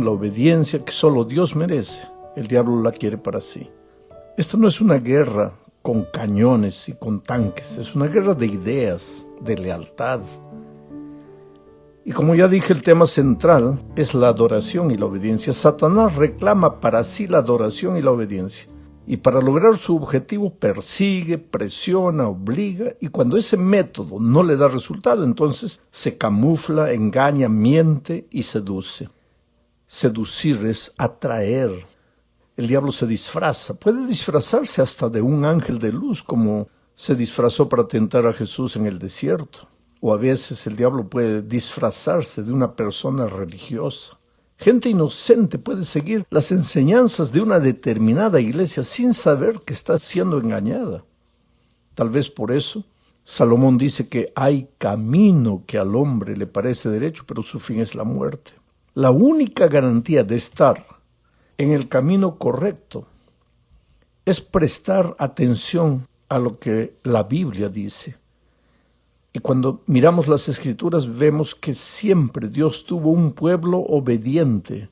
la obediencia que solo Dios merece, el diablo la quiere para sí. Esta no es una guerra con cañones y con tanques, es una guerra de ideas, de lealtad. Y como ya dije, el tema central es la adoración y la obediencia. Satanás reclama para sí la adoración y la obediencia. Y para lograr su objetivo persigue, presiona, obliga, y cuando ese método no le da resultado, entonces se camufla, engaña, miente y seduce. Seducir es atraer. El diablo se disfraza, puede disfrazarse hasta de un ángel de luz, como se disfrazó para tentar a Jesús en el desierto. O a veces el diablo puede disfrazarse de una persona religiosa. Gente inocente puede seguir las enseñanzas de una determinada iglesia sin saber que está siendo engañada. Tal vez por eso Salomón dice que hay camino que al hombre le parece derecho, pero su fin es la muerte. La única garantía de estar en el camino correcto es prestar atención a lo que la Biblia dice. Y cuando miramos las Escrituras vemos que siempre Dios tuvo un pueblo obediente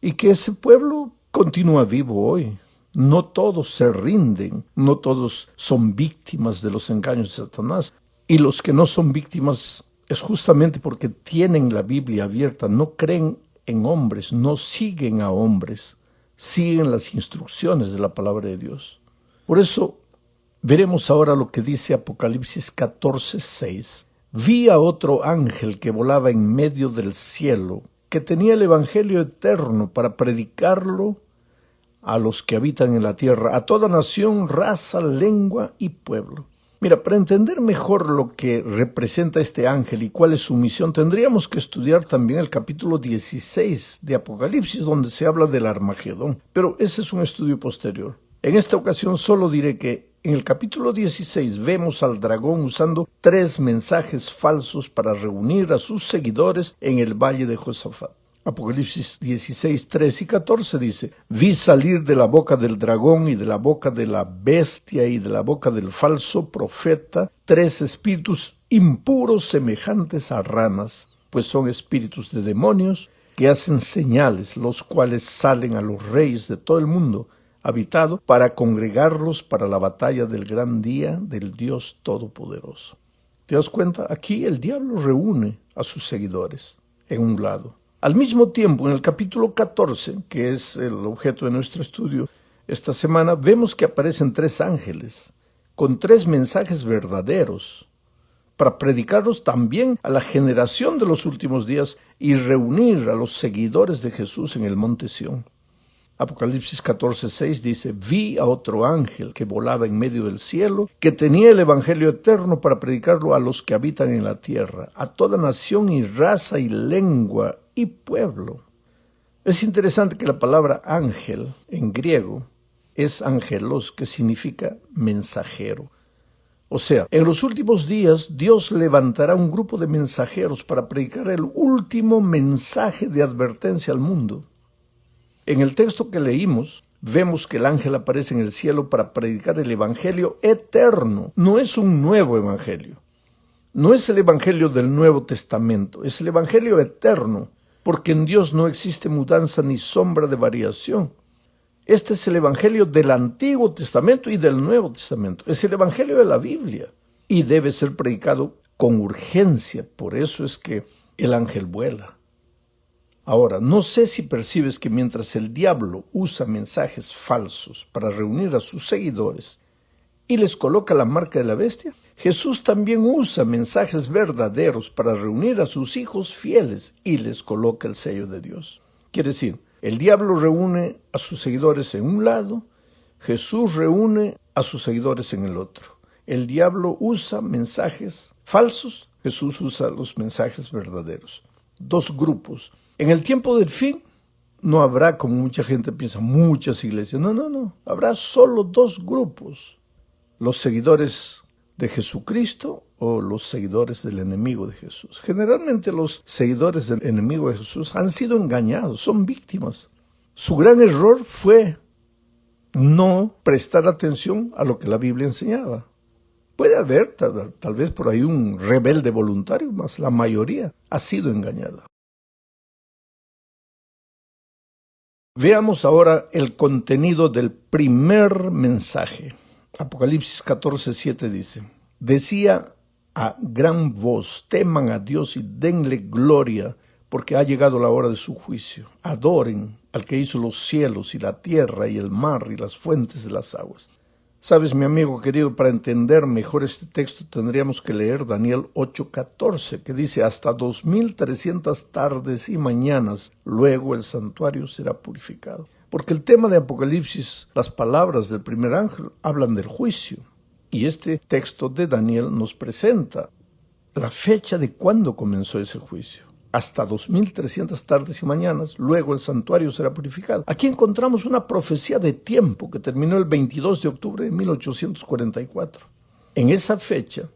y que ese pueblo continúa vivo hoy. No todos se rinden, no todos son víctimas de los engaños de Satanás. Y los que no son víctimas es justamente porque tienen la Biblia abierta, no creen en hombres, no siguen a hombres, siguen las instrucciones de la palabra de Dios. Por eso veremos ahora lo que dice Apocalipsis 14:6. Vi a otro ángel que volaba en medio del cielo, que tenía el evangelio eterno para predicarlo a los que habitan en la tierra, a toda nación, raza, lengua y pueblo. Mira, para entender mejor lo que representa este ángel y cuál es su misión, tendríamos que estudiar también el capítulo 16 de Apocalipsis, donde se habla del Armagedón. Pero ese es un estudio posterior. En esta ocasión solo diré que en el capítulo 16 vemos al dragón usando 3 mensajes falsos para reunir a sus seguidores en el valle de Josafat. Apocalipsis 16, 3 y 14 dice: vi salir de la boca del dragón y de la boca de la bestia y de la boca del falso profeta 3 espíritus impuros semejantes a ranas, pues son espíritus de demonios que hacen señales, los cuales salen a los reyes de todo el mundo habitado para congregarlos para la batalla del gran día del Dios Todopoderoso. ¿Te das cuenta? Aquí el diablo reúne a sus seguidores en un lado. Al mismo tiempo, en el capítulo 14, que es el objeto de nuestro estudio esta semana, vemos que aparecen 3 ángeles con 3 mensajes verdaderos para predicarlos también a la generación de los últimos días y reunir a los seguidores de Jesús en el monte Sión. Apocalipsis 14:6 dice: vi a otro ángel que volaba en medio del cielo, que tenía el evangelio eterno para predicarlo a los que habitan en la tierra, a toda nación y raza y lengua y pueblo. Es interesante que la palabra ángel en griego es angelos, que significa mensajero. O sea, en los últimos días Dios levantará un grupo de mensajeros para predicar el último mensaje de advertencia al mundo. En el texto que leímos, vemos que el ángel aparece en el cielo para predicar el evangelio eterno. No es un nuevo evangelio. No es el evangelio del Nuevo Testamento, es el evangelio eterno, porque en Dios no existe mudanza ni sombra de variación. Este es el evangelio del Antiguo Testamento y del Nuevo Testamento. Es el evangelio de la Biblia y debe ser predicado con urgencia. Por eso es que el ángel vuela. Ahora, no sé si percibes que mientras el diablo usa mensajes falsos para reunir a sus seguidores y les coloca la marca de la bestia, Jesús también usa mensajes verdaderos para reunir a sus hijos fieles y les coloca el sello de Dios. Quiere decir, el diablo reúne a sus seguidores en un lado, Jesús reúne a sus seguidores en el otro. El diablo usa mensajes falsos, Jesús usa los mensajes verdaderos. 2 grupos. En el tiempo del fin no habrá, como mucha gente piensa, muchas iglesias. No. Habrá solo 2 grupos. Los seguidores de Jesucristo o los seguidores del enemigo de Jesús. Generalmente los seguidores del enemigo de Jesús han sido engañados, son víctimas. Su gran error fue no prestar atención a lo que la Biblia enseñaba. Puede haber tal vez por ahí un rebelde voluntario, mas la mayoría ha sido engañada. Veamos ahora el contenido del primer mensaje. Apocalipsis 14:7 dice: decía a gran voz, teman a Dios y denle gloria, porque ha llegado la hora de su juicio. Adoren al que hizo los cielos y la tierra y el mar y las fuentes de las aguas. Sabes, mi amigo querido, para entender mejor este texto tendríamos que leer Daniel 8:14, que dice: hasta 2300 tardes y mañanas, luego el santuario será purificado. Porque el tema de Apocalipsis, las palabras del primer ángel, hablan del juicio. Y este texto de Daniel nos presenta la fecha de cuándo comenzó ese juicio. Hasta 2300 tardes y mañanas, luego el santuario será purificado. Aquí encontramos una profecía de tiempo que terminó el 22 de octubre de 1844. En esa fecha,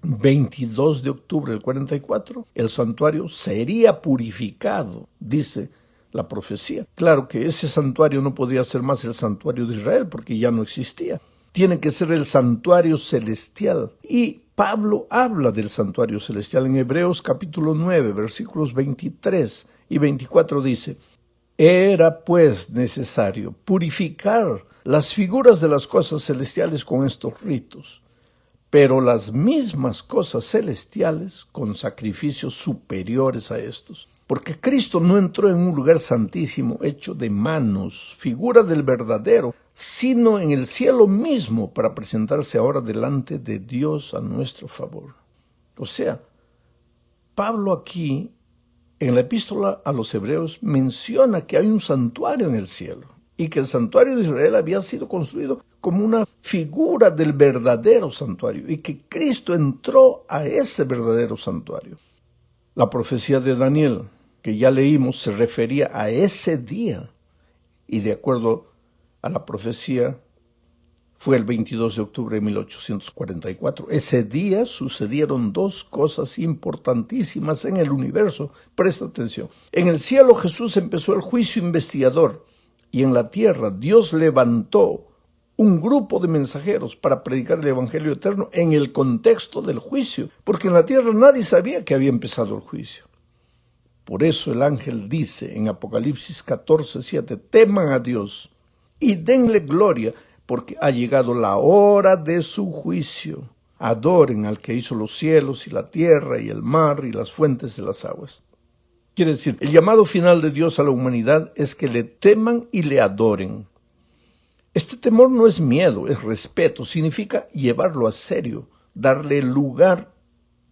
22 de octubre del 44, el santuario sería purificado, dice la profecía. Claro que ese santuario no podía ser más el santuario de Israel porque ya no existía. Tiene que ser el santuario celestial. Y Pablo habla del santuario celestial en Hebreos capítulo 9, versículos 23 y 24 dice: era pues necesario purificar las figuras de las cosas celestiales con estos ritos, pero las mismas cosas celestiales con sacrificios superiores a estos. Porque Cristo no entró en un lugar santísimo hecho de manos, figura del verdadero, sino en el cielo mismo para presentarse ahora delante de Dios a nuestro favor. O sea, Pablo aquí, en la epístola a los Hebreos, menciona que hay un santuario en el cielo y que el santuario de Israel había sido construido como una figura del verdadero santuario y que Cristo entró a ese verdadero santuario. La profecía de Daniel, que ya leímos, se refería a ese día y de acuerdo a la profecía fue el 22 de octubre de 1844. Ese día sucedieron dos cosas importantísimas en el universo. Presta atención. En el cielo Jesús empezó el juicio investigador y en la tierra Dios levantó un grupo de mensajeros para predicar el evangelio eterno en el contexto del juicio, porque en la tierra nadie sabía que había empezado el juicio. Por eso el ángel dice en Apocalipsis 14:7, teman a Dios y denle gloria, porque ha llegado la hora de su juicio. Adoren al que hizo los cielos y la tierra y el mar y las fuentes de las aguas. Quiere decir, el llamado final de Dios a la humanidad es que le teman y le adoren. Este temor no es miedo, es respeto, significa llevarlo a serio, darle el lugar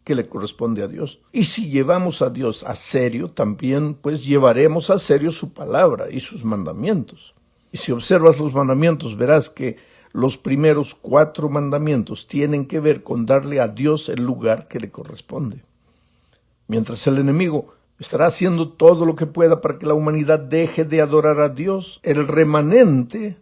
que le corresponde a Dios. Y si llevamos a Dios a serio, también pues llevaremos a serio su palabra y sus mandamientos. Y si observas los mandamientos, verás que los primeros 4 mandamientos tienen que ver con darle a Dios el lugar que le corresponde. Mientras el enemigo estará haciendo todo lo que pueda para que la humanidad deje de adorar a Dios, el remanente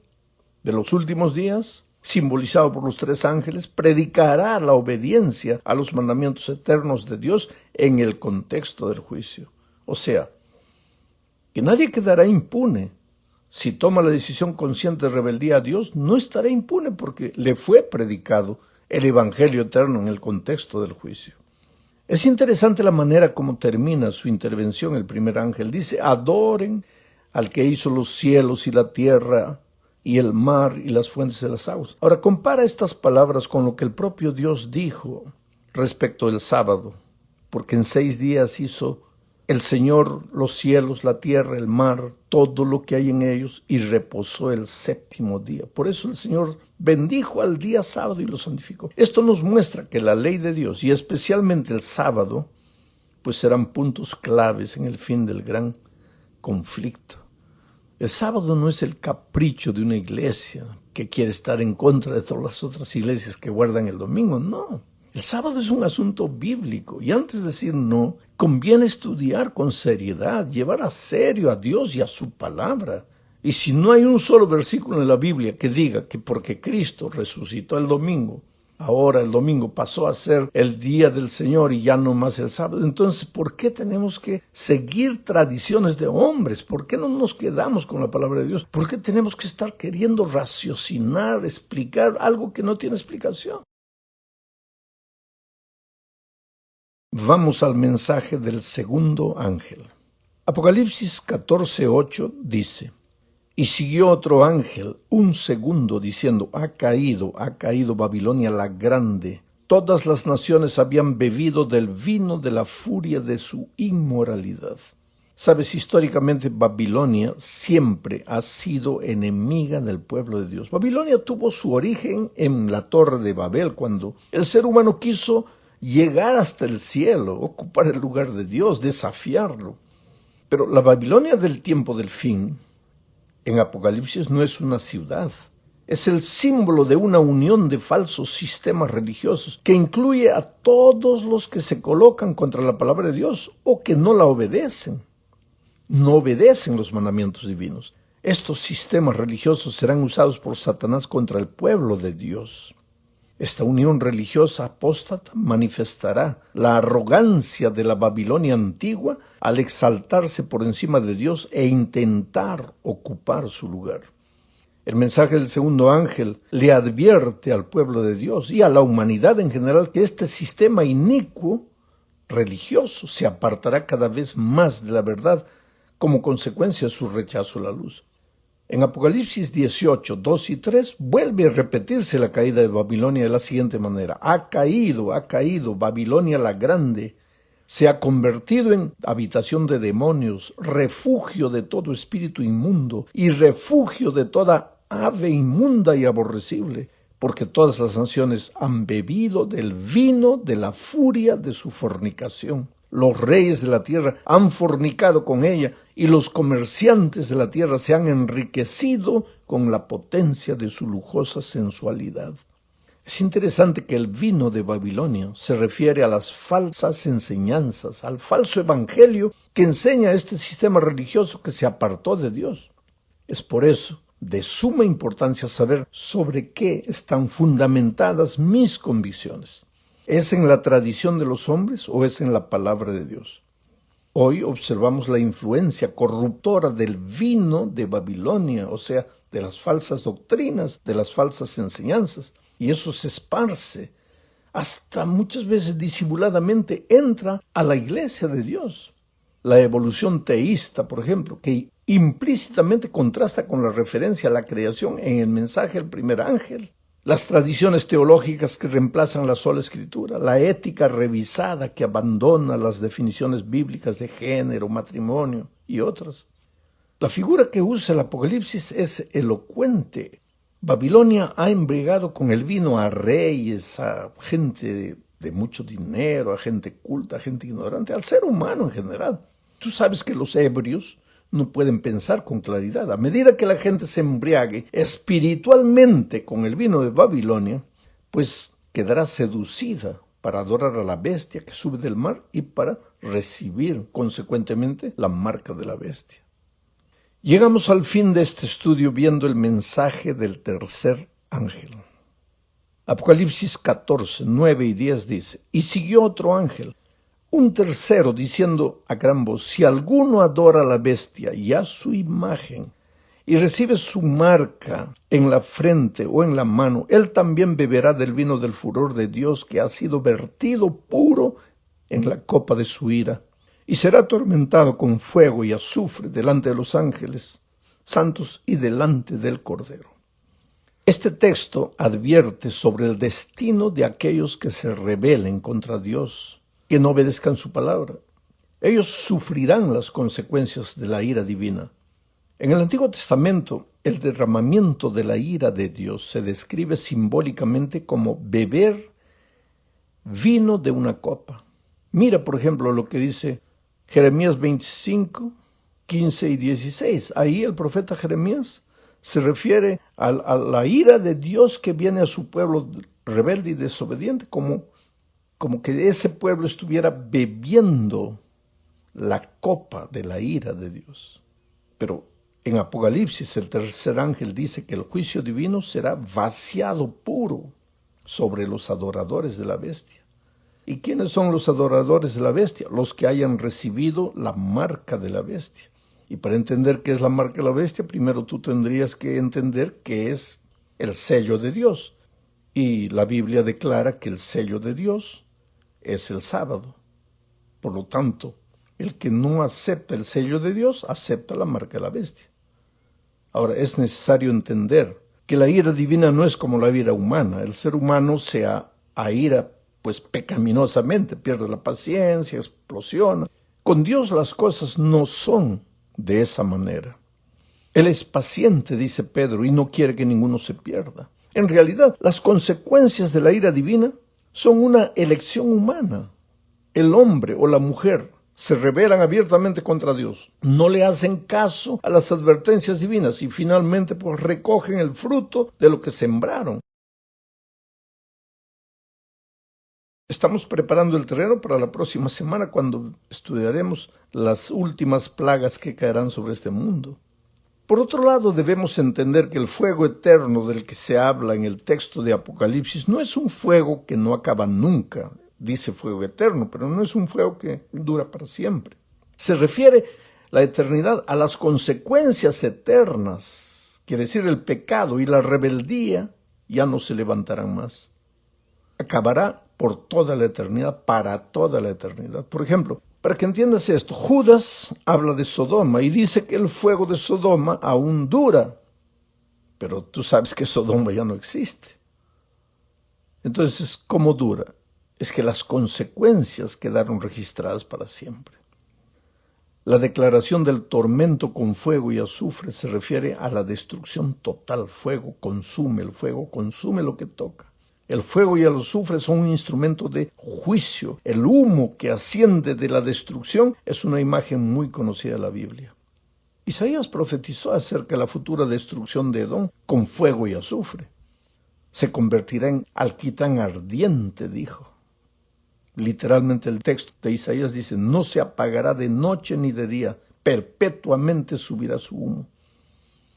de los últimos días, simbolizado por los 3 ángeles, predicará la obediencia a los mandamientos eternos de Dios en el contexto del juicio. O sea, que nadie quedará impune. Si toma la decisión consciente de rebeldía a Dios, no estará impune porque le fue predicado el evangelio eterno en el contexto del juicio. Es interesante la manera como termina su intervención el primer ángel. Dice, adoren al que hizo los cielos y la tierra y el mar y las fuentes de las aguas. Ahora, compara estas palabras con lo que el propio Dios dijo respecto del sábado, porque en 6 días hizo el Señor los cielos, la tierra, el mar, todo lo que hay en ellos, y reposó el 7º día. Por eso el Señor bendijo al día sábado y lo santificó. Esto nos muestra que la ley de Dios, y especialmente el sábado, pues serán puntos claves en el fin del gran conflicto. El sábado no es el capricho de una iglesia que quiere estar en contra de todas las otras iglesias que guardan el domingo, no. El sábado es un asunto bíblico y antes de decir no, conviene estudiar con seriedad, llevar a serio a Dios y a su palabra. Y si no hay un solo versículo en la Biblia que diga que porque Cristo resucitó el domingo, ahora el domingo pasó a ser el día del Señor y ya no más el sábado, entonces ¿por qué tenemos que seguir tradiciones de hombres? ¿Por qué no nos quedamos con la palabra de Dios? ¿Por qué tenemos que estar queriendo raciocinar, explicar algo que no tiene explicación? Vamos al mensaje del segundo ángel. Apocalipsis 14:8 dice: y siguió otro ángel, un segundo, diciendo: ha caído Babilonia la grande. Todas las naciones habían bebido del vino de la furia de su inmoralidad. Sabes, históricamente Babilonia siempre ha sido enemiga del pueblo de Dios. Babilonia tuvo su origen en la Torre de Babel, cuando el ser humano quiso llegar hasta el cielo, ocupar el lugar de Dios, desafiarlo. Pero la Babilonia del tiempo del fin, en Apocalipsis, no es una ciudad. Es el símbolo de una unión de falsos sistemas religiosos que incluye a todos los que se colocan contra la palabra de Dios o que no la obedecen. No obedecen los mandamientos divinos. Estos sistemas religiosos serán usados por Satanás contra el pueblo de Dios. Esta unión religiosa apóstata manifestará la arrogancia de la Babilonia antigua al exaltarse por encima de Dios e intentar ocupar su lugar. El mensaje del segundo ángel le advierte al pueblo de Dios y a la humanidad en general que este sistema inicuo religioso se apartará cada vez más de la verdad como consecuencia de su rechazo a la luz. En Apocalipsis 18, 2 y 3 vuelve a repetirse la caída de Babilonia de la siguiente manera: ha caído Babilonia la grande, se ha convertido en habitación de demonios, refugio de todo espíritu inmundo y refugio de toda ave inmunda y aborrecible, porque todas las naciones han bebido del vino de la furia de su fornicación. Los reyes de la tierra han fornicado con ella y los comerciantes de la tierra se han enriquecido con la potencia de su lujosa sensualidad. Es interesante que el vino de Babilonia se refiere a las falsas enseñanzas, al falso evangelio que enseña este sistema religioso que se apartó de Dios. Es por eso de suma importancia saber sobre qué están fundamentadas mis convicciones. ¿Es en la tradición de los hombres o es en la palabra de Dios? Hoy observamos la influencia corruptora del vino de Babilonia, o sea, de las falsas doctrinas, de las falsas enseñanzas, y eso se esparce, hasta muchas veces disimuladamente entra a la iglesia de Dios. La evolución teísta, por ejemplo, que implícitamente contrasta con la referencia a la creación en el mensaje del primer ángel. Las tradiciones teológicas que reemplazan la sola escritura, la ética revisada que abandona las definiciones bíblicas de género, matrimonio y otras. La figura que usa el Apocalipsis es elocuente. Babilonia ha embriagado con el vino a reyes, a gente de mucho dinero, a gente culta, a gente ignorante, al ser humano en general. Tú sabes que los ebrios no pueden pensar con claridad. A medida que la gente se embriague espiritualmente con el vino de Babilonia, pues quedará seducida para adorar a la bestia que sube del mar y para recibir consecuentemente la marca de la bestia. Llegamos al fin de este estudio viendo el mensaje del tercer ángel. Apocalipsis 14, 9 y 10 dice: y siguió otro ángel, un tercero, diciendo a gran voz: si alguno adora a la bestia y a su imagen, y recibe su marca en la frente o en la mano, él también beberá del vino del furor de Dios, que ha sido vertido puro en la copa de su ira, y será atormentado con fuego y azufre delante de los ángeles santos y delante del Cordero. Este texto advierte sobre el destino de aquellos que se rebelen contra Dios, que no obedezcan su palabra. Ellos sufrirán las consecuencias de la ira divina. En el Antiguo Testamento, el derramamiento de la ira de Dios se describe simbólicamente como beber vino de una copa. Mira, por ejemplo, lo que dice Jeremías 25, 15 y 16. Ahí el profeta Jeremías se refiere a la ira de Dios que viene a su pueblo rebelde y desobediente, como que ese pueblo estuviera bebiendo la copa de la ira de Dios. Pero en Apocalipsis el tercer ángel dice que el juicio divino será vaciado puro sobre los adoradores de la bestia. ¿Y quiénes son los adoradores de la bestia? Los que hayan recibido la marca de la bestia. Y para entender qué es la marca de la bestia, primero tú tendrías que entender qué es el sello de Dios. Y la Biblia declara que el sello de Dios es el sábado. Por lo tanto, El que no acepta el sello de Dios, acepta la marca de la bestia. Ahora, es necesario entender que la ira divina no es como la ira humana. El ser humano se aira pues pecaminosamente, pierde la paciencia, explosiona. Con Dios las cosas no son de esa manera. Él es paciente, dice Pedro, y no quiere que ninguno se pierda. En realidad, las consecuencias de la ira divina son una elección humana. El hombre o la mujer se rebelan abiertamente contra Dios, no le hacen caso a las advertencias divinas y finalmente pues recogen el fruto de lo que sembraron. Estamos preparando el terreno para la próxima semana cuando estudiaremos las últimas plagas que caerán sobre este mundo. Por otro lado, debemos entender que el fuego eterno del que se habla en el texto de Apocalipsis no es un fuego que no acaba nunca. Dice fuego eterno, pero no es un fuego que dura para siempre. Se refiere la eternidad a las consecuencias eternas, quiere decir el pecado y la rebeldía ya no se levantarán más. Acabará por toda la eternidad, para toda la eternidad. Por ejemplo, para que entiendas esto, Judas habla de Sodoma y dice que el fuego de Sodoma aún dura, pero tú sabes que Sodoma ya no existe. Entonces, ¿cómo dura? Es que las consecuencias quedaron registradas para siempre. La declaración del tormento con fuego y azufre se refiere a la destrucción total. El fuego consume lo que toca. El fuego y el azufre son un instrumento de juicio. El humo que asciende de la destrucción es una imagen muy conocida de la Biblia. Isaías profetizó acerca de la futura destrucción de Edom con fuego y azufre. Se convertirá en alquitrán ardiente, dijo. Literalmente el texto de Isaías dice, no se apagará de noche ni de día, perpetuamente subirá su humo.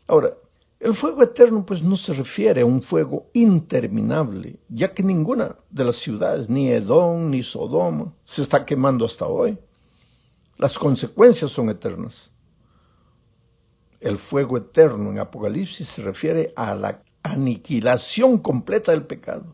Ahora, el fuego eterno pues no se refiere a un fuego interminable, ya que ninguna de las ciudades, ni Edom ni Sodoma, se está quemando hasta hoy. Las consecuencias son eternas. El fuego eterno en Apocalipsis se refiere a la aniquilación completa del pecado.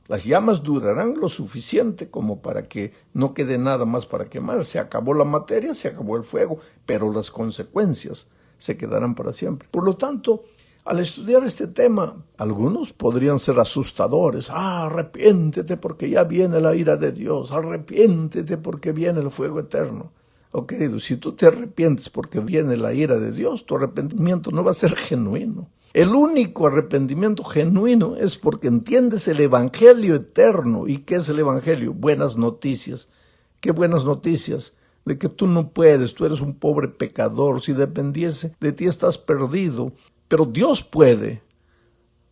Las llamas durarán lo suficiente como para que no quede nada más para quemar. Se acabó la materia, se acabó el fuego, pero las consecuencias se quedarán para siempre. Por lo tanto, al estudiar este tema, algunos podrían ser asustadores. Arrepiéntete porque ya viene la ira de Dios. Arrepiéntete porque viene el fuego eterno. Oh, querido, si tú te arrepientes porque viene la ira de Dios, tu arrepentimiento no va a ser genuino. El único arrepentimiento genuino es porque entiendes el evangelio eterno. ¿Y qué es el evangelio? Buenas noticias. ¿Qué buenas noticias? De que tú no puedes, tú eres un pobre pecador. Si dependiese de ti estás perdido. Pero Dios puede.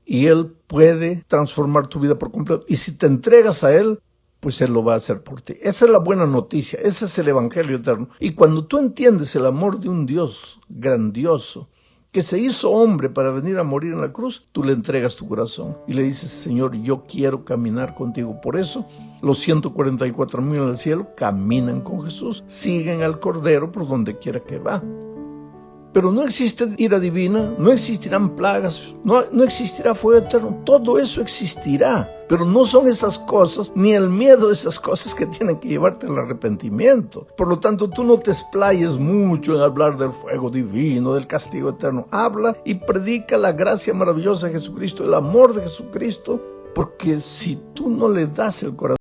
Y Él puede transformar tu vida por completo. Y si te entregas a Él, pues Él lo va a hacer por ti. Esa es la buena noticia. Ese es el evangelio eterno. Y cuando tú entiendes el amor de un Dios grandioso, que se hizo hombre para venir a morir en la cruz, tú le entregas tu corazón y le dices, Señor, yo quiero caminar contigo. Por eso, los 144,000 del cielo caminan con Jesús, siguen al Cordero por donde quiera que va. Pero no existe ira divina, no existirán plagas, no existirá fuego eterno, todo eso existirá. Pero no son esas cosas, ni el miedo de esas cosas que tienen que llevarte al arrepentimiento. Por lo tanto, tú no te explayes mucho en hablar del fuego divino, del castigo eterno. Habla y predica la gracia maravillosa de Jesucristo, el amor de Jesucristo, porque si tú no le das el corazón,